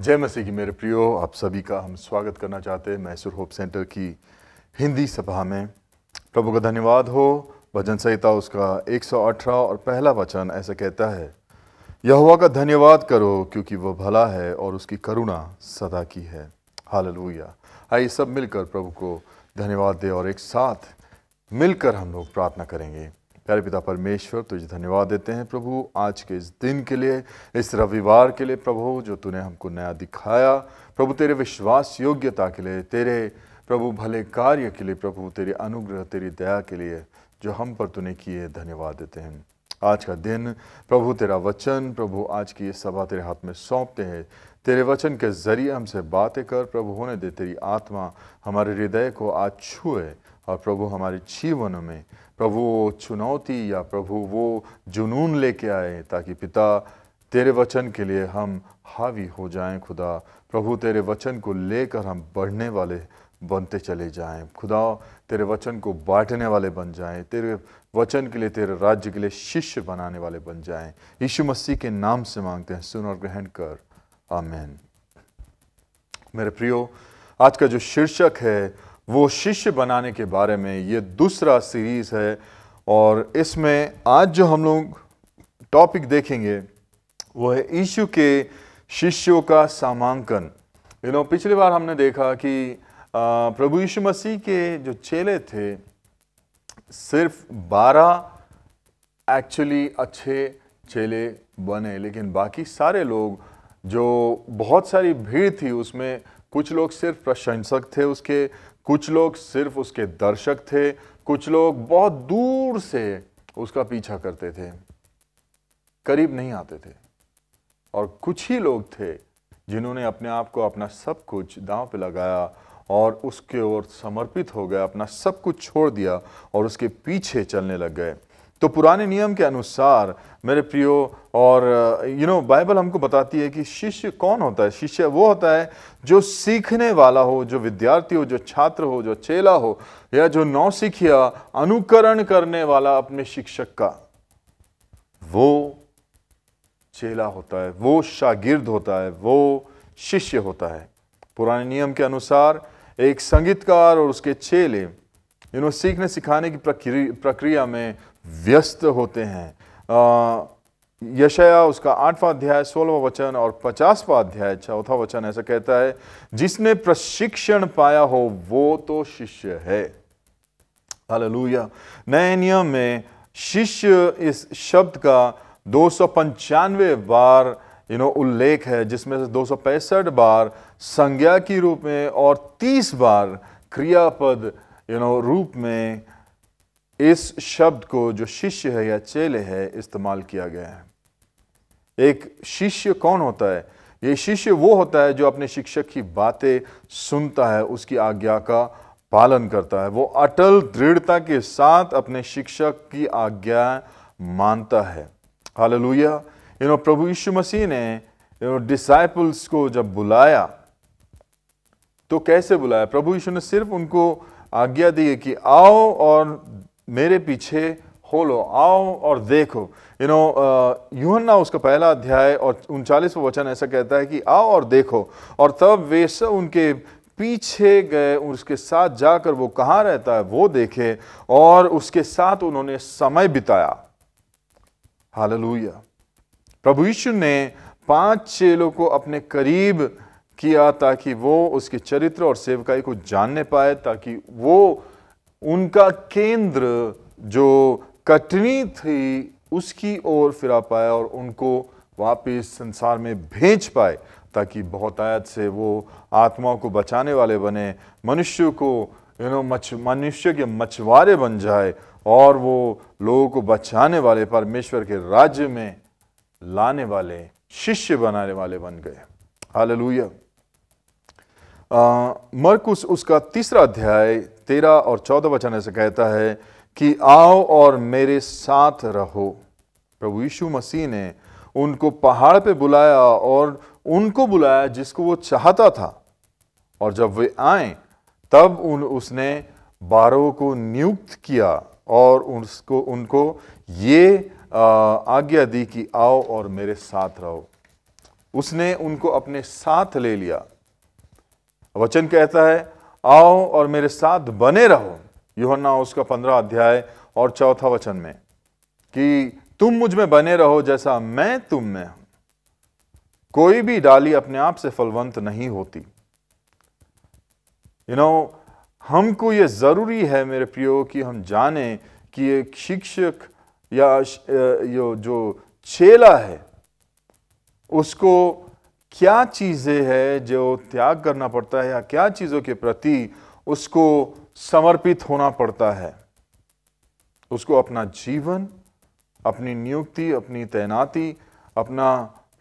जय मसीह की मेरे प्रियो, आप सभी का हम स्वागत करना चाहते हैं मैसूर होप सेंटर की हिंदी सभा में। प्रभु का धन्यवाद हो। भजन संहिता उसका 118 और पहला वचन ऐसा कहता है, यहोवा का धन्यवाद करो क्योंकि वह भला है और उसकी करुणा सदा की है। हालेलुया। आइए सब मिलकर प्रभु को धन्यवाद दें और एक साथ मिलकर हम लोग प्रार्थना करेंगे। प्यारे पिता परमेश्वर, तुझे धन्यवाद देते हैं प्रभु आज के इस दिन के लिए, इस रविवार के लिए प्रभु, जो तूने हमको नया दिखाया प्रभु, तेरे विश्वास योग्यता के लिए, तेरे प्रभु भले कार्य के लिए प्रभु, तेरे अनुग्रह तेरी दया के लिए जो हम पर तूने किए, धन्यवाद देते हैं। आज का दिन प्रभु तेरा वचन प्रभु, आज की ये सभा तेरे हाथ में सौंपते हैं। तेरे वचन के जरिए हमसे बातें कर प्रभु, होने दे तेरी आत्मा हमारे हृदय को आज छुए और प्रभु हमारे जीवन में प्रभु वो चुनौती या प्रभु वो जुनून लेके आए, ताकि पिता तेरे वचन के लिए हम हावी हो जाएं। खुदा प्रभु तेरे वचन को लेकर हम बढ़ने वाले बनते चले जाएं। खुदा तेरे वचन को बांटने वाले बन जाएं, तेरे वचन के लिए, तेरे राज्य के लिए शिष्य बनाने वाले बन जाएं। यीशु मसीह के नाम से मांगते हैं, सुन और ग्रहण कर, आमीन। मेरे प्रियो, आज का जो शीर्षक है वो शिष्य बनाने के बारे में, ये दूसरा सीरीज है और इसमें आज जो हम लोग टॉपिक देखेंगे वो है यीशु के शिष्यों का नामांकन। पिछली बार हमने देखा कि प्रभु यीशु मसीह के जो चेले थे, सिर्फ 12 एक्चुअली अच्छे चेले बने, लेकिन बाकी सारे लोग, जो बहुत सारी भीड़ थी उसमें, कुछ लोग सिर्फ प्रशंसक थे उसके, कुछ लोग सिर्फ उसके दर्शक थे, कुछ लोग बहुत दूर से उसका पीछा करते थे, करीब नहीं आते थे, और कुछ ही लोग थे जिन्होंने अपने आप को, अपना सब कुछ दांव पे लगाया और उसके ओर समर्पित हो गया, अपना सब कुछ छोड़ दिया और उसके पीछे चलने लग गए। तो पुराने नियम के अनुसार मेरे प्रियो, और बाइबल हमको बताती है कि शिष्य कौन होता है। शिष्य वो होता है जो सीखने वाला हो, जो विद्यार्थी हो, जो छात्र हो, जो चेला हो, या जो नौसिखिया अनुकरण करने वाला अपने शिक्षक का, वो चेला होता है, वो शागिर्द होता है, वो शिष्य होता है। पुराने नियम के अनुसार एक संगीतकार और उसके चेले सीखने सिखाने की प्रक्रिया में व्यस्त होते हैं। यशाया उसका 8वां अध्याय 16वां वचन और 50वां अध्याय 4वां वचन ऐसा कहता है, जिसने प्रशिक्षण पाया हो वो तो शिष्य है। हालेलुया। नए नियम में शिष्य इस शब्द का 295 बार उल्लेख है, जिसमें से 265 बार संज्ञा की रूप में और 30 बार क्रियापद रूप में इस शब्द को, जो शिष्य है या चेले है, इस्तेमाल किया गया है। एक शिष्य कौन होता है? ये शिष्य वो होता है जो अपने शिक्षक की बातें सुनता है, उसकी आज्ञा का पालन करता है, वो अटल दृढ़ता के साथ अपने शिक्षक की आज्ञा मानता है। हालेलुया। प्रभु यीशु मसीह ने डिसाइपल्स को जब बुलाया तो कैसे बुलाया? प्रभु यीशु ने सिर्फ उनको आज्ञा दी कि आओ और मेरे पीछे हो लो, आओ और देखो। यूहन्ना उसका 1 अध्याय और 39वां वचन ऐसा कहता है कि आओ और देखो, और तब वे सब उनके पीछे गए, उसके साथ जाकर वो कहाँ रहता है वो देखे और उसके साथ उन्होंने समय बिताया। हालेलुया। प्रभु यीशु ने 5 चेलों को अपने करीब किया ताकि वो उसके चरित्र और सेवकाई को जानने पाए, ताकि वो उनका केंद्र जो कटनी थी उसकी ओर फिरा पाए और उनको वापस संसार में भेज पाए, ताकि बहुतायत से वो आत्माओं को बचाने वाले बने, मनुष्य को मनुष्य के मछुआरे बन जाए और वो लोगों को बचाने वाले, परमेश्वर के राज्य में लाने वाले, शिष्य बनाने वाले बन गए। हालेलुया। मरकुस उसका 3 अध्याय 13 और 14 वचन ऐसे कहता है कि आओ और मेरे साथ रहो। प्रभु यीशु मसीह ने उनको पहाड़ पे बुलाया और उनको बुलाया जिसको वो चाहता था, और जब वे आए तब उसने 12 को नियुक्त किया और उनको ये आज्ञा दी कि आओ और मेरे साथ रहो। उसने उनको अपने साथ ले लिया। वचन कहता है, आओ और मेरे साथ बने रहो, यूहन्ना उसका 15 अध्याय और 4 वचन में, कि तुम मुझ में बने रहो जैसा मैं तुम में हूं। कोई भी डाली अपने आप से फलवंत नहीं होती। हमको ये जरूरी है मेरे प्रियो कि हम जाने कि एक शिक्षक या जो चेला है उसको क्या चीजें हैं जो त्याग करना पड़ता है, या क्या चीजों के प्रति उसको समर्पित होना पड़ता है। उसको अपना जीवन, अपनी नियुक्ति, अपनी तैनाती, अपना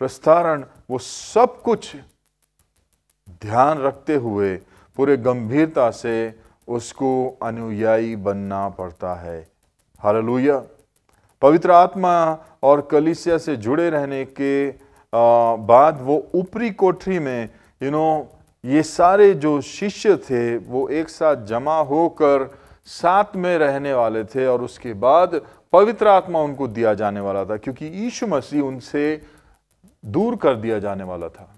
प्रस्थारण, वो सब कुछ ध्यान रखते हुए पूरे गंभीरता से उसको अनुयायी बनना पड़ता है। हालेलुया। पवित्र आत्मा और कलीसिया से जुड़े रहने के बाद वो ऊपरी कोठरी में ये सारे जो शिष्य थे वो एक साथ जमा होकर साथ में रहने वाले थे, और उसके बाद पवित्र आत्मा उनको दिया जाने वाला था, क्योंकि यीशु मसीह उनसे दूर कर दिया जाने वाला था।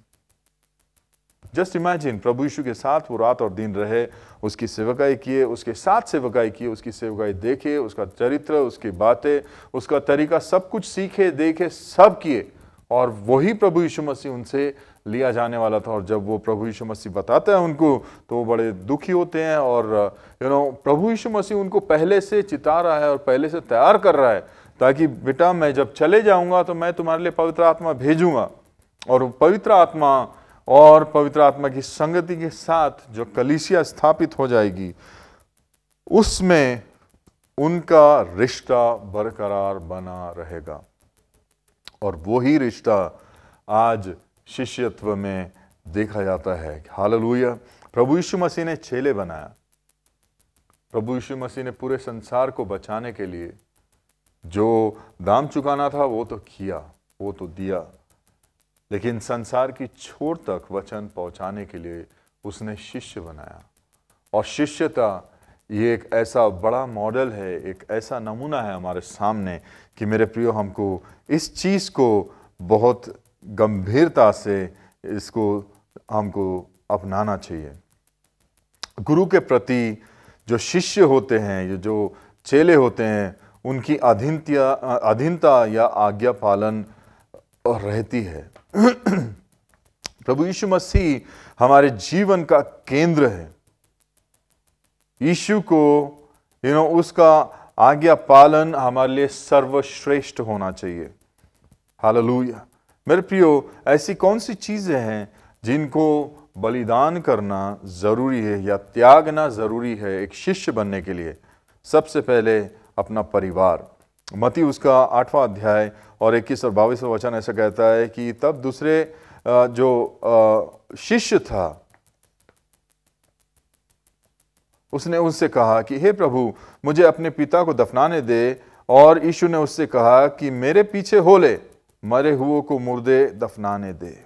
जस्ट इमेजिन, प्रभु यीशु के साथ वो रात और दिन रहे, उसकी सेवकाई किए, उसके साथ सेवकाई किए, उसकी सेवकाई देखे, उसका चरित्र, उसकी बातें, उसका तरीका, सब कुछ सीखे, देखे, सब किए, और वही प्रभु यीशु मसीह उनसे लिया जाने वाला था। और जब वो प्रभु यीशु मसीह बताते हैं उनको, तो वो बड़े दुखी होते हैं, और प्रभु यीशु मसीह उनको पहले से चिता रहा है और पहले से तैयार कर रहा है, ताकि बेटा मैं जब चले जाऊंगा तो मैं तुम्हारे लिए पवित्र आत्मा भेजूंगा, और पवित्र आत्मा और पवित्र आत्मा की संगति के साथ जो कलीसिया स्थापित हो जाएगी, उसमें उनका रिश्ता बरकरार बना रहेगा। और वही रिश्ता आज शिष्यत्व में देखा जाता है। हालेलुया। प्रभु यीशु मसीह ने चेले बनाया। प्रभु यीशु मसीह ने पूरे संसार को बचाने के लिए जो दाम चुकाना था वो तो किया, वो तो दिया, लेकिन संसार की छोर तक वचन पहुंचाने के लिए उसने शिष्य बनाया। और शिष्यता ये एक ऐसा बड़ा मॉडल है, एक ऐसा नमूना है हमारे सामने कि मेरे प्रियो, हमको इस चीज़ को बहुत गंभीरता से इसको हमको अपनाना चाहिए। गुरु के प्रति जो शिष्य होते हैं, जो चेले होते हैं, उनकी अधीनता या आज्ञा पालन रहती है। प्रभु यीशु मसीह हमारे जीवन का केंद्र है। यीशु को उसका आज्ञा पालन हमारे लिए सर्वश्रेष्ठ होना चाहिए। हालेलुया। मेरे प्रियो, ऐसी कौन सी चीजें हैं जिनको बलिदान करना जरूरी है या त्यागना जरूरी है एक शिष्य बनने के लिए? सबसे पहले अपना परिवार। मत्ती उसका 8वां अध्याय और 21 और 22 वचन ऐसा कहता है कि तब दूसरे जो शिष्य था उसने उससे कहा कि हे प्रभु, मुझे अपने पिता को दफनाने दे। और यीशु ने उससे कहा कि मेरे पीछे हो ले, मरे हुओं को मुर्दे दफनाने दे।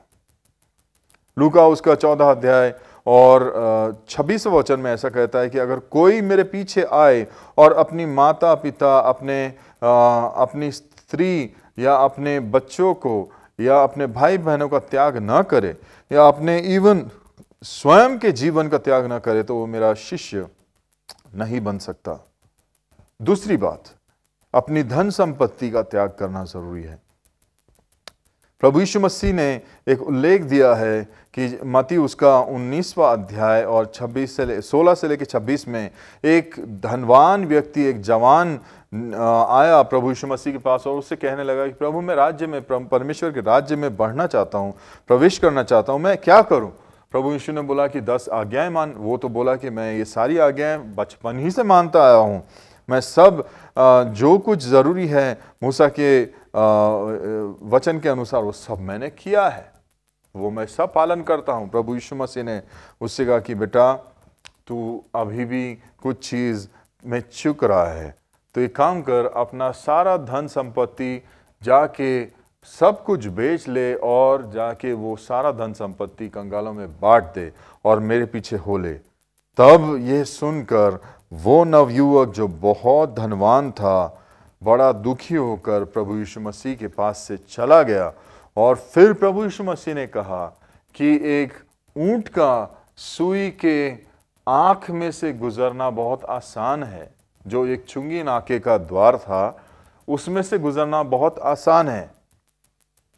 लूका उसका 14 अध्याय और 26 वचन में ऐसा कहता है कि अगर कोई मेरे पीछे आए और अपनी माता पिता, अपनी स्त्री या अपने बच्चों को या अपने भाई बहनों का त्याग न करे या अपने इवन स्वयं के जीवन का त्याग न करे, तो वो मेरा शिष्य नहीं बन सकता। दूसरी बात, अपनी धन संपत्ति का त्याग करना जरूरी है। प्रभु यीशु मसीह ने एक उल्लेख दिया है कि मत्ती उसका 19वां अध्याय और 16 से लेकर 26 में एक धनवान व्यक्ति, एक जवान आया प्रभु यीशु मसीह के पास और उससे कहने लगा कि प्रभु, मैं राज्य में, परमेश्वर के राज्य में बढ़ना चाहता हूँ, प्रवेश करना चाहता हूँ, मैं क्या करूँ? प्रभु यीशु ने बोला कि 10 आज्ञाएं मान। वो तो बोला कि मैं ये सारी आज्ञाएं बचपन ही से मानता आया हूँ, मैं सब जो कुछ ज़रूरी है मूसा के वचन के अनुसार वो सब मैंने किया है, वो मैं सब पालन करता हूँ। प्रभु यीशु मसीह ने उससे कहा कि बेटा, तू अभी भी कुछ चीज़ में चूक रहा है, तो एक काम कर, अपना सारा धन संपत्ति जाके सब कुछ बेच ले और जाके वो सारा धन संपत्ति कंगालों में बांट दे और मेरे पीछे हो ले। तब ये सुनकर वो नवयुवक जो बहुत धनवान था, बड़ा दुखी होकर प्रभु यीशु मसीह के पास से चला गया और फिर प्रभु यीशु मसीह ने कहा कि एक ऊंट का सुई के आंख में से गुजरना बहुत आसान है। जो एक चुंगी नाके का द्वार था, उसमें से गुजरना बहुत आसान है,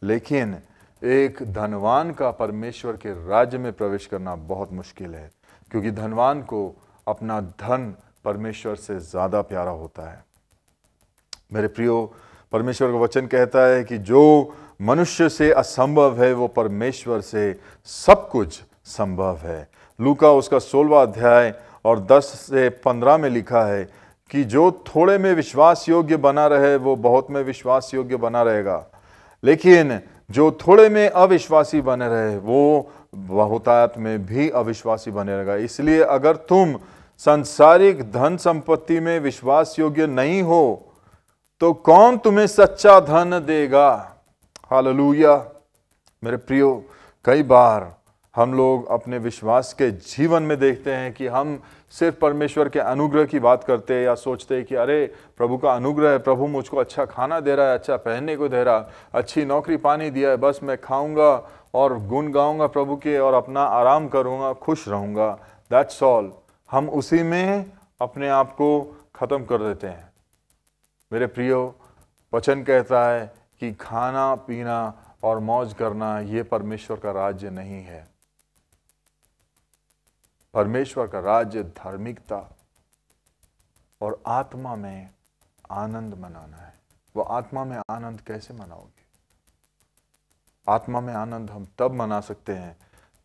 लेकिन एक धनवान का परमेश्वर के राज्य में प्रवेश करना बहुत मुश्किल है, क्योंकि धनवान को अपना धन परमेश्वर से ज्यादा प्यारा होता है। मेरे प्रियो, परमेश्वर का वचन कहता है कि जो मनुष्य से असंभव है वो परमेश्वर से सब कुछ संभव है। लूका उसका 16वां अध्याय और 10 से 15 में लिखा है कि जो थोड़े में विश्वास योग्य बना रहे वो बहुत में विश्वास योग्य बना रहेगा, लेकिन जो थोड़े में अविश्वासी बने रहे वो बहुतायत में भी अविश्वासी बने रहेगा। इसलिए अगर तुम सांसारिक धन संपत्ति में विश्वास योग्य नहीं हो तो कौन तुम्हें सच्चा धन देगा। हालेलुया। मेरे प्रियो, कई बार हम लोग अपने विश्वास के जीवन में देखते हैं कि हम सिर्फ परमेश्वर के अनुग्रह की बात करते हैं या सोचते हैं कि अरे प्रभु का अनुग्रह है, प्रभु मुझको अच्छा खाना दे रहा है, अच्छा पहनने को दे रहा, अच्छी नौकरी पानी दिया है, बस मैं खाऊंगा और गुण गाऊंगा प्रभु के और अपना आराम करूंगा, खुश रहूंगा, दैट्स ऑल। हम उसी में अपने आप को खत्म कर देते हैं। मेरे प्रियो, वचन कहता है कि खाना पीना और मौज करना ये परमेश्वर का राज्य नहीं है। परमेश्वर का राज्य धार्मिकता और आत्मा में आनंद मनाना है। वो आत्मा में आनंद कैसे मनाओगे? आत्मा में आनंद हम तब मना सकते हैं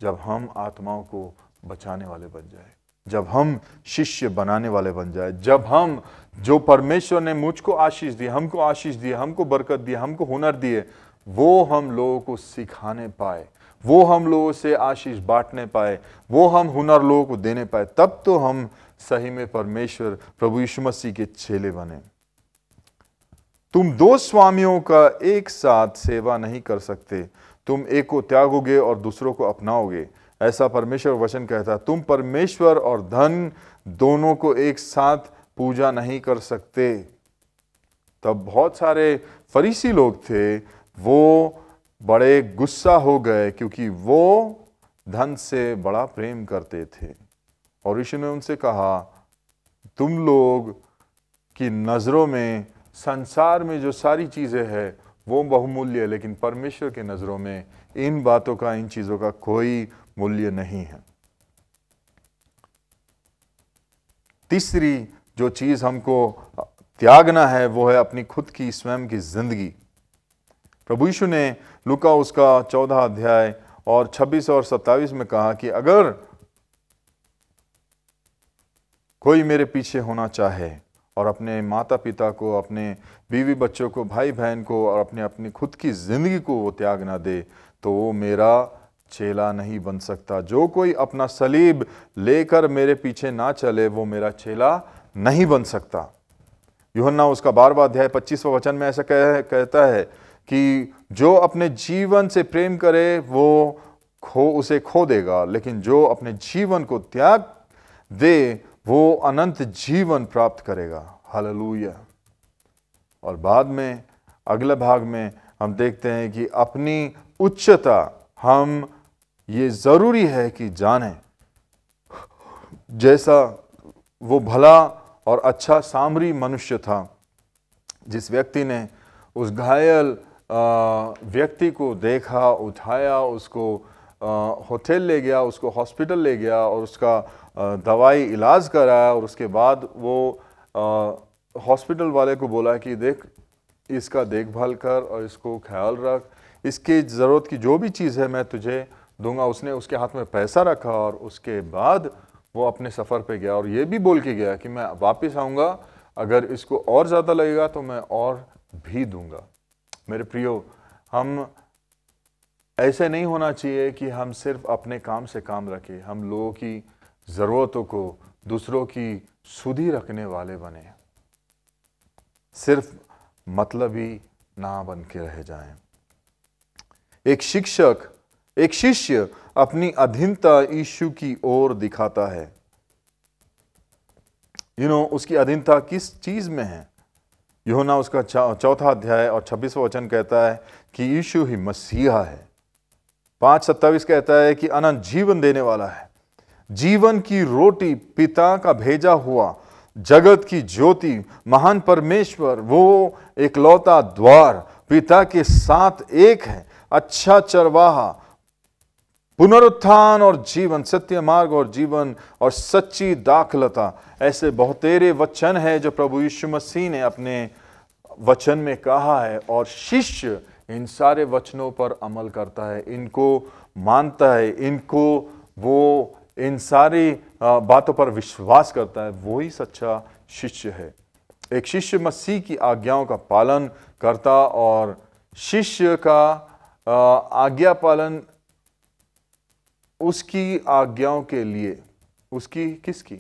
जब हम आत्माओं को बचाने वाले बन जाए, जब हम शिष्य बनाने वाले बन जाए, जब हम जो परमेश्वर ने मुझको आशीष दी, हमको आशीष दी, हमको बरकत दी, हमको हुनर दिए, वो हम लोगों को सिखाने पाए, वो हम लोगों से आशीष बांटने पाए, वो हम हुनर लोगों को देने पाए, तब तो हम सही में परमेश्वर प्रभु यीशु मसीह के चेले बने। तुम दो स्वामियों का एक साथ सेवा नहीं कर सकते, तुम एक को त्यागोगे और दूसरों को अपनाओगे, ऐसा परमेश्वर वचन कहता है। तुम परमेश्वर और धन दोनों को एक साथ पूजा नहीं कर सकते। तब बहुत सारे फरीसी लोग थे, वो बड़े गुस्सा हो गए क्योंकि वो धन से बड़ा प्रेम करते थे। और यीशु ने उनसे कहा, तुम लोग की नजरों में संसार में जो सारी चीजें हैं वो बहुमूल्य है, लेकिन परमेश्वर की नजरों में इन बातों का, इन चीजों का कोई मूल्य नहीं है। तीसरी जो चीज हमको त्यागना है वो है अपनी खुद की स्वयं की जिंदगी। प्रभु यीशु ने लूका उसका 14 अध्याय और 26 और 27 में कहा कि अगर कोई मेरे पीछे होना चाहे और अपने माता पिता को, अपने बीवी बच्चों को, भाई बहन को और अपनी खुद की जिंदगी को वो त्याग ना दे तो वो मेरा चेला नहीं बन सकता। जो कोई अपना सलीब लेकर मेरे पीछे ना चले वो मेरा चेला नहीं बन सकता। यूहन्ना उसका 12वां अध्याय 25वां वचन में ऐसा कहता है कि जो अपने जीवन से प्रेम करे वो उसे खो देगा, लेकिन जो अपने जीवन को त्याग दे वो अनंत जीवन प्राप्त करेगा। हालेलुया। और बाद में अगले भाग में हम देखते हैं कि अपनी उच्चता हम ये जरूरी है कि जाने। जैसा वो भला और अच्छा सामरी मनुष्य था, जिस व्यक्ति ने उस घायल व्यक्ति को देखा, उठाया, उसको होटल ले गया, उसको हॉस्पिटल ले गया और उसका दवाई इलाज कराया, और उसके बाद वो हॉस्पिटल वाले को बोला कि देख, इसका देखभाल कर और इसको ख्याल रख, इसकी ज़रूरत की जो भी चीज़ है मैं तुझे दूंगा। उसने उसके हाथ में पैसा रखा और उसके बाद वो अपने सफ़र पे गया और ये भी बोल के गया कि मैं वापस आऊँगा, अगर इसको और ज़्यादा लगेगा तो मैं और भी दूंगा। मेरे प्रियो, हम ऐसे नहीं होना चाहिए कि हम सिर्फ अपने काम से काम रखें, हम लोगों की ज़रूरतों को दूसरों की सुधि रखने वाले बने, सिर्फ मतलबी ना बन के रह जाएं। एक शिष्य अपनी अधीनता यीशु की ओर दिखाता है। उसकी अधीनता किस चीज में है? यूहन्ना उसका 4 अध्याय और 26वां वचन कहता है कि यीशु ही मसीहा है। 5:27 कहता है कि अनंत जीवन देने वाला है, जीवन की रोटी, पिता का भेजा हुआ, जगत की ज्योति, महान परमेश्वर, वो एकलौता द्वार, पिता के साथ एक है, अच्छा चरवाहा, पुनरुत्थान और जीवन, सत्य मार्ग और जीवन और सच्ची दाखलता। ऐसे बहुतेरे वचन है जो प्रभु यीशु मसीह ने अपने वचन में कहा है, और शिष्य इन सारे वचनों पर अमल करता है, इनको मानता है, इनको वो इन सारी बातों पर विश्वास करता है, वो ही सच्चा शिष्य है। एक शिष्य मसीह की आज्ञाओं का पालन करता, और शिष्य का आज्ञा पालन उसकी आज्ञाओं के लिए, उसकी किसकी?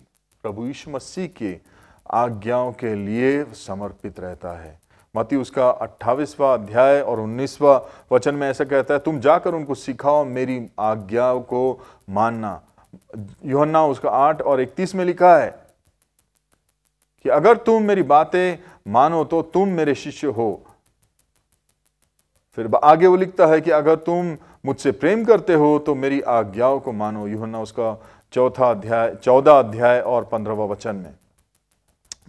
प्रभु यीशु मसीह की आज्ञाओं के लिए समर्पित रहता है। मत्ती उसका 28वां अध्याय और 19वां वचन में ऐसा कहता है, तुम जाकर उनको सिखाओ मेरी आज्ञाओं को मानना। यूहन्ना उसका 8 और 31 में लिखा है कि अगर तुम मेरी बातें मानो तो तुम मेरे शिष्य हो। फिर आगे वो लिखता है कि अगर तुम मुझसे प्रेम करते हो तो मेरी आज्ञाओं को मानो। यूहन्ना उसका 14 अध्याय और 15वां वचन में।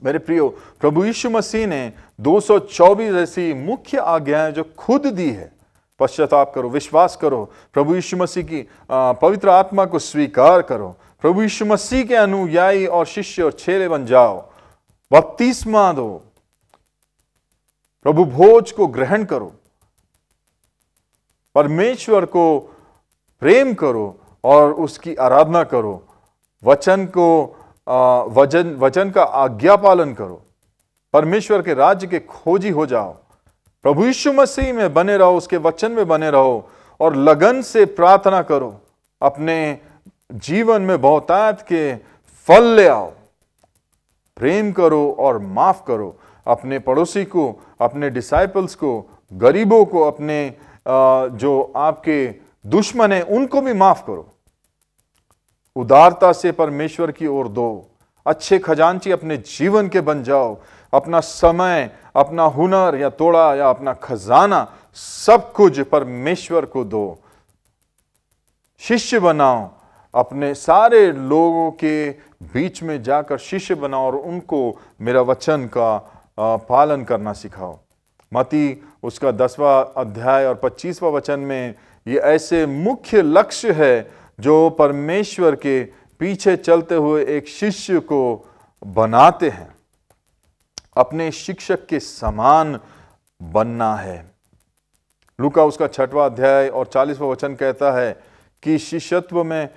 मेरे प्रियो, प्रभु यीशु मसीह ने 224 ऐसी मुख्य आज्ञाएं जो खुद दी है। पश्चाताप करो, विश्वास करो, प्रभु यीशु मसीह की पवित्र आत्मा को स्वीकार करो, प्रभु यीशु मसीह के अनुयायी और शिष्य और चेले बन जाओ, बपतिस्मा दो, प्रभु भोज को ग्रहण करो, परमेश्वर को प्रेम करो और उसकी आराधना करो, वचन का आज्ञा पालन करो, परमेश्वर के राज्य के खोजी हो जाओ, प्रभु यीशु मसीह में बने रहो, उसके वचन में बने रहो और लगन से प्रार्थना करो। अपने जीवन में बहुतायत के फल ले आओ, प्रेम करो और माफ करो अपने पड़ोसी को, अपने डिसाइपल्स को, गरीबों को, अपने जो आपके दुश्मन हैं उनको भी माफ करो। उदारता से परमेश्वर की ओर दो। अच्छे खजांची अपने जीवन के बन जाओ। अपना समय, अपना हुनर या तोड़ा या अपना खजाना, सब कुछ परमेश्वर को दो। शिष्य बनाओ, अपने सारे लोगों के बीच में जाकर शिष्य बनाओ और उनको मेरा वचन का पालन करना सिखाओ। मत्ती उसका 10वां अध्याय और 25वां वचन में ये ऐसे मुख्य लक्ष्य है जो परमेश्वर के पीछे चलते हुए एक शिष्य को बनाते हैं। अपने शिक्षक के समान बनना है। लूका उसका 6वां अध्याय और 40वां वचन कहता है कि शिष्यत्व में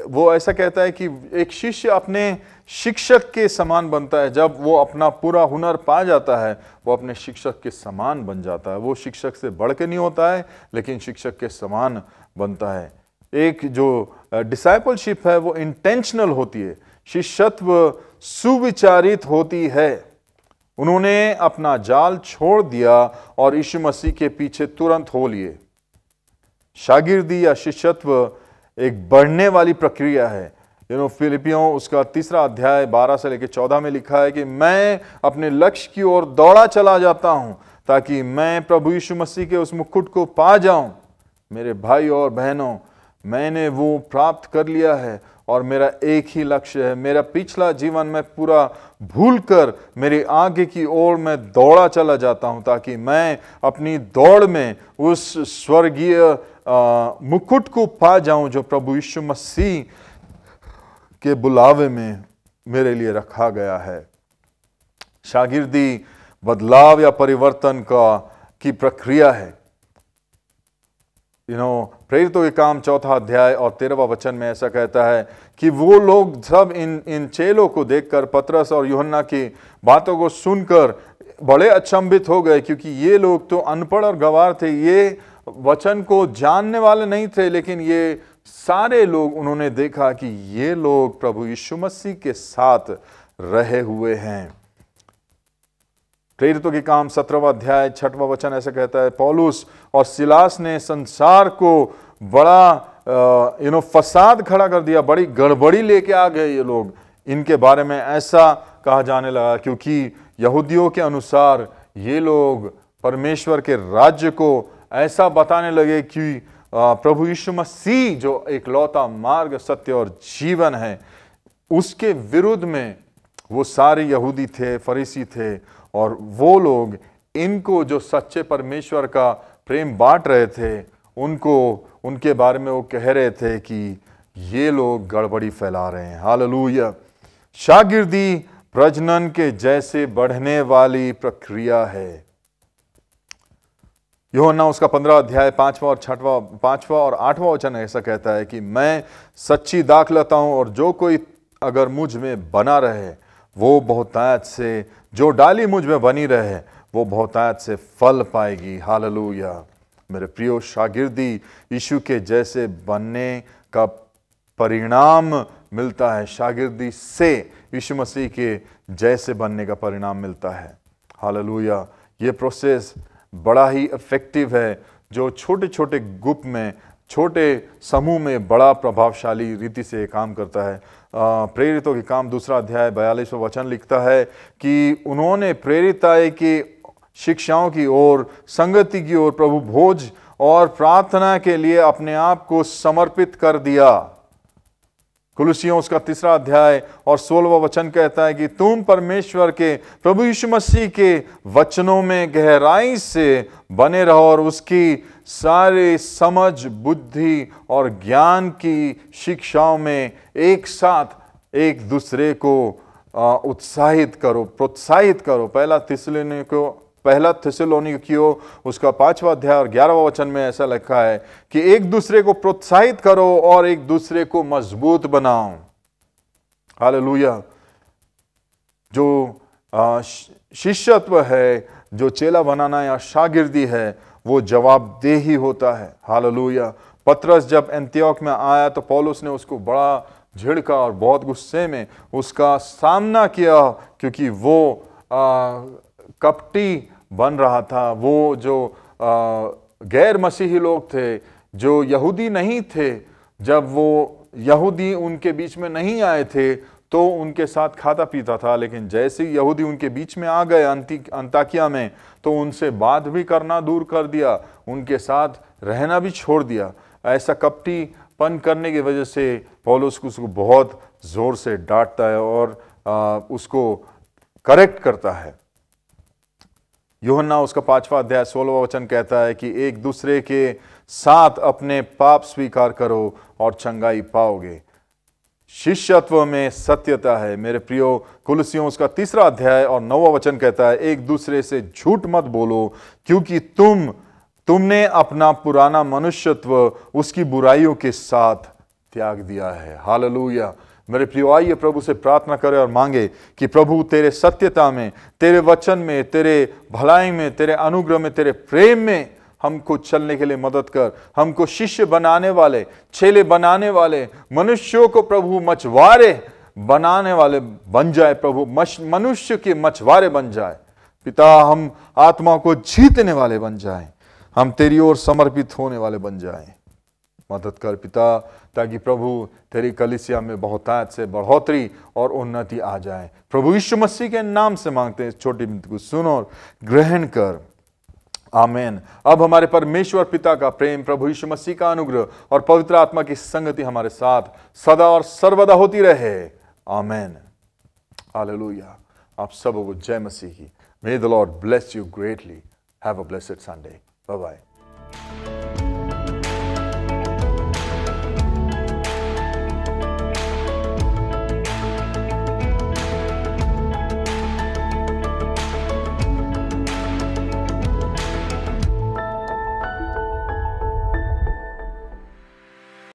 वो ऐसा कहता है कि एक शिष्य अपने शिक्षक के समान बनता है। जब वो अपना पूरा हुनर पा जाता है, वो अपने शिक्षक के समान बन जाता है। वो शिक्षक से बढ़ के नहीं होता है, लेकिन शिक्षक के समान बनता है। एक जो डिसाइपलशिप है वो इंटेंशनल होती है। शिष्यत्व सुविचारित होती है। उन्होंने अपना जाल छोड़ दिया और यीशु मसीह के पीछे तुरंत हो लिए। शागिर्दी या शिष्यत्व एक बढ़ने वाली प्रक्रिया है। फिलिपियों उसका 3 अध्याय 12 से लेकर 14 में लिखा है कि मैं अपने लक्ष्य की ओर दौड़ा चला जाता हूं ताकि मैं प्रभु यीशु मसीह के उस मुकुट को पा जाऊं। मेरे भाई और बहनों, मैंने वो प्राप्त कर लिया है और मेरा एक ही लक्ष्य है। मेरा पिछला जीवन में पूरा भूलकर मेरे आगे की ओर मैं दौड़ा चला जाता हूं ताकि मैं अपनी दौड़ में उस स्वर्गीय मुकुट को पा जाऊं जो प्रभु यीशु मसीह के बुलावे में मेरे लिए रखा गया है। शागिर्दी बदलाव या परिवर्तन की प्रक्रिया है। प्रेरितों के काम 4 अध्याय और 13वां वचन में ऐसा कहता है कि वो लोग सब इन चेलों को देखकर, पतरस और यूहन्ना की बातों को सुनकर बड़े अचंभित हो गए, क्योंकि ये लोग तो अनपढ़ और गंवार थे, ये वचन को जानने वाले नहीं थे। लेकिन ये सारे लोग, उन्होंने देखा कि ये लोग प्रभु यीशु मसीह के साथ रहे हुए हैं। प्रेरितों के काम 17वां अध्याय 6वां वचन ऐसा कहता है, पौलुस और सिलास ने संसार को बड़ा फसाद खड़ा कर दिया, बड़ी गड़बड़ी लेके आ गए ये लोग। इनके बारे में ऐसा कहा जाने लगा क्योंकि यहूदियों के अनुसार ये लोग परमेश्वर के राज्य को ऐसा बताने लगे कि प्रभु यीशु मसीह जो एकलौता मार्ग, सत्य और जीवन है, उसके विरुद्ध में वो सारे यहूदी थे, फरीसी थे, और वो लोग इनको जो सच्चे परमेश्वर का प्रेम बांट रहे थे, उनके बारे में वो कह रहे थे कि ये लोग गड़बड़ी फैला रहे हैं। हालेलुया। शागिर्दी प्रजनन के जैसे बढ़ने वाली प्रक्रिया है। यूहन्ना उसका 15 अध्याय 5वां और 8वां वचन ऐसा कहता है कि मैं सच्ची दाख लाता हूं, और जो कोई अगर मुझ में बना रहे वो बहुतायत से, जो डाली मुझ में बनी रहे वो बहुतायत से फल पाएगी। हालेलुया। मेरे प्रियो, शागिर्दी यीशु के जैसे बनने का परिणाम मिलता है। शागिर्दी से यीशु मसीह के जैसे बनने का परिणाम मिलता है। हालेलुया। ये प्रोसेस बड़ा ही इफेक्टिव है, जो छोटे छोटे ग्रुप में, छोटे समूह में बड़ा प्रभावशाली रीति से काम करता है। प्रेरितों के काम 2 अध्याय 42वां वचन लिखता है कि उन्होंने प्रेरिताई की शिक्षाओं की ओर, संगति की ओर, प्रभु भोज और प्रार्थना के लिए अपने आप को समर्पित कर दिया। कुलुसियों उसका 3 अध्याय और 16वां वचन कहता है कि तुम परमेश्वर के, प्रभु यीशु मसीह के वचनों में गहराई से बने रहो और उसकी सारे समझ, बुद्धि और ज्ञान की शिक्षाओं में एक साथ एक दूसरे को उत्साहित करो, प्रोत्साहित करो। पहला थिस्सलुनीकियों उसका 5वां अध्याय और 11वां वचन में ऐसा लिखा है कि एक दूसरे को प्रोत्साहित करो और एक दूसरे को मजबूत बनाओ। हालेलुया। जो शिष्यत्व है, जो चेला बनाना या शागिर्दी है, वो जवाबदेही होता है। हालेलुया। पतरस जब एंतियोक में आया तो पौलुस ने उसको बड़ा झिड़का और बहुत गुस्से में उसका सामना किया, क्योंकि वो कपटी बन रहा था। वो जो गैर मसीही लोग थे, जो यहूदी नहीं थे, जब वो यहूदी उनके बीच में नहीं आए थे तो उनके साथ खाता पीता था, लेकिन जैसे ही यहूदी उनके बीच में आ गए अंताकिया में, तो उनसे बात भी करना दूर कर दिया, उनके साथ रहना भी छोड़ दिया। ऐसा कपटीपन करने की वजह से पौलुस उसको बहुत जोर से डांटता है और उसको करेक्ट करता है। यूहन्ना उसका 5वां अध्याय 16वां वचन कहता है कि एक दूसरे के साथ अपने पाप स्वीकार करो और चंगाई पाओगे। शिष्यत्व में सत्यता है। मेरे प्रियो, कुलुसियों उसका 3 अध्याय और 9वां वचन कहता है एक दूसरे से झूठ मत बोलो, क्योंकि तुमने अपना पुराना मनुष्यत्व उसकी बुराइयों के साथ त्याग दिया है। हालेलुया। मेरे प्रियो, आइए प्रभु से प्रार्थना करें और मांगे कि प्रभु तेरे सत्यता में, तेरे वचन में, तेरे भलाई में, तेरे अनुग्रह में, तेरे प्रेम में हमको चलने के लिए मदद कर। हमको शिष्य बनाने वाले, चेले बनाने वाले, मनुष्यों को प्रभु मछुआरे बनाने वाले बन जाए। प्रभु मनुष्य के मछुआरे बन जाए। पिता, हम आत्मा को जीतने वाले बन जाए, हम तेरी ओर समर्पित होने वाले बन जाए। मदद कर पिता, ताकि प्रभु तेरी कलीसिया में बहुतायत से बढ़ोतरी और उन्नति आ जाए। प्रभु यीशु मसीह के नाम से मांगते हैं। छोटी विनती को सुन और ग्रहण कर। आमीन। अब हमारे परमेश्वर पिता का प्रेम, प्रभु यीशु मसीह का अनुग्रह और पवित्र आत्मा की संगति हमारे साथ सदा और सर्वदा होती रहे। आमीन। हालेलुया। आप सबको जय मसीह की। May the Lord bless you greatly. Have a blessed Sunday. Bye bye.